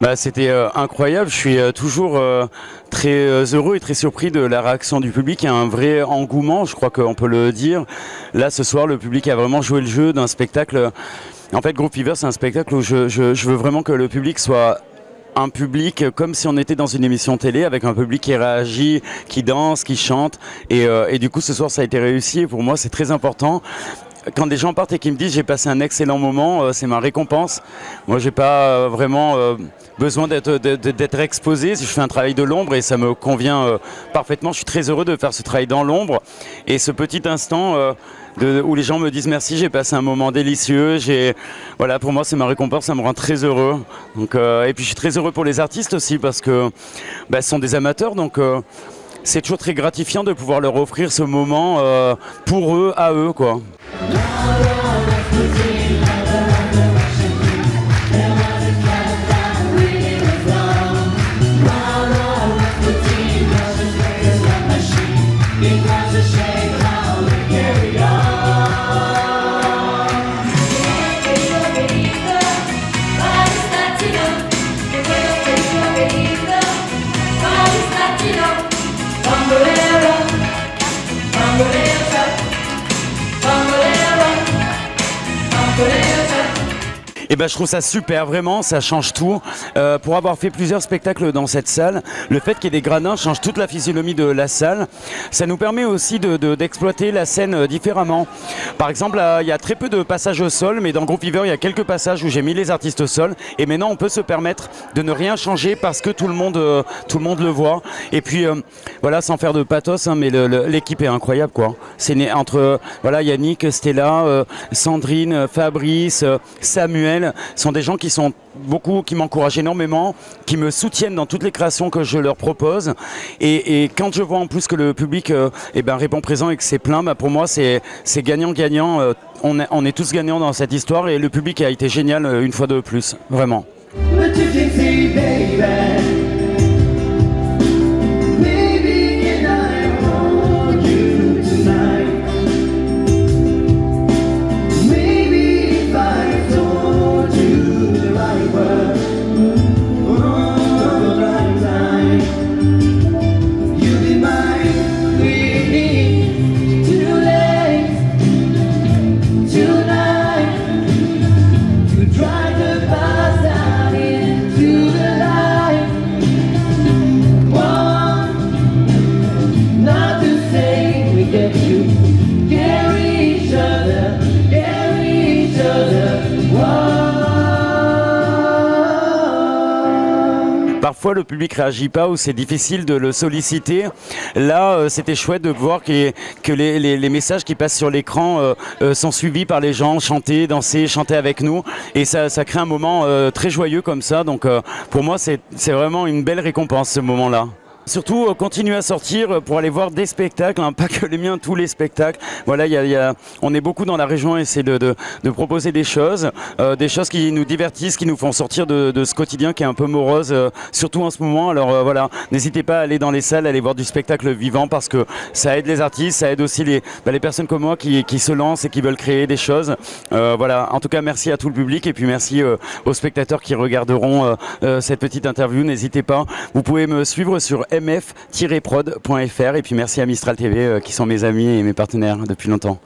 Bah, c'était incroyable, je suis toujours très heureux et très surpris de la réaction du public. Il y a un vrai engouement, je crois qu'on peut le dire. Là ce soir le public a vraiment joué le jeu d'un spectacle. En fait Groupe Fever c'est un spectacle où je veux vraiment que le public soit un public comme si on était dans une émission télé avec un public qui réagit, qui danse, qui chante et du coup ce soir ça a été réussi et pour moi c'est très important. Quand des gens partent et qui me disent j'ai passé un excellent moment, c'est ma récompense. Moi j'ai pas vraiment besoin d'être exposé. Je fais un travail de l'ombre et ça me convient parfaitement. Je suis très heureux de faire ce travail dans l'ombre et ce petit instant où les gens me disent merci, j'ai passé un moment délicieux. Voilà, pour moi c'est ma récompense, ça me rend très heureux. Donc, et puis je suis très heureux pour les artistes aussi parce que ce sont des amateurs donc. C'est toujours très gratifiant de pouvoir leur offrir ce moment pour eux, à eux, quoi. Et je trouve ça super, vraiment, ça change tout. Pour avoir fait plusieurs spectacles dans cette salle, le fait qu'il y ait des gradins change toute la physionomie de la salle. Ça nous permet aussi d'exploiter la scène différemment. Par exemple, il y a très peu de passages au sol, mais dans Groupe Fever, il y a quelques passages où j'ai mis les artistes au sol. Et maintenant, on peut se permettre de ne rien changer parce que tout le monde le voit. Et puis, voilà, sans faire de pathos, hein, mais l'équipe est incroyable, quoi. C'est né entre Yannick, Stella, Sandrine, Fabrice, Samuel. Sont des gens qui m'encouragent énormément, qui me soutiennent dans toutes les créations que je leur propose. Et quand je vois en plus que le public répond présent et que c'est plein, pour moi c'est gagnant-gagnant. On est tous gagnants dans cette histoire et le public a été génial une fois de plus, vraiment. Parfois le public réagit pas ou c'est difficile de le solliciter. Là c'était chouette de voir que les messages qui passent sur l'écran sont suivis par les gens, chanter, danser, chanter avec nous et ça crée un moment très joyeux comme ça. Donc pour moi c'est vraiment une belle récompense ce moment-là. Surtout continuer à sortir pour aller voir des spectacles, hein, pas que les miens, tous les spectacles. Voilà, on est beaucoup dans la région et essayer de proposer des choses qui nous divertissent, qui nous font sortir de ce quotidien qui est un peu morose, surtout en ce moment. Alors voilà, n'hésitez pas à aller dans les salles, à aller voir du spectacle vivant parce que ça aide les artistes, ça aide aussi les personnes comme moi qui se lancent et qui veulent créer des choses. Voilà, en tout cas merci à tout le public et puis merci aux spectateurs qui regarderont cette petite interview. N'hésitez pas, vous pouvez me suivre sur mf-prod.fr et puis merci à Mistral TV qui sont mes amis et mes partenaires depuis longtemps.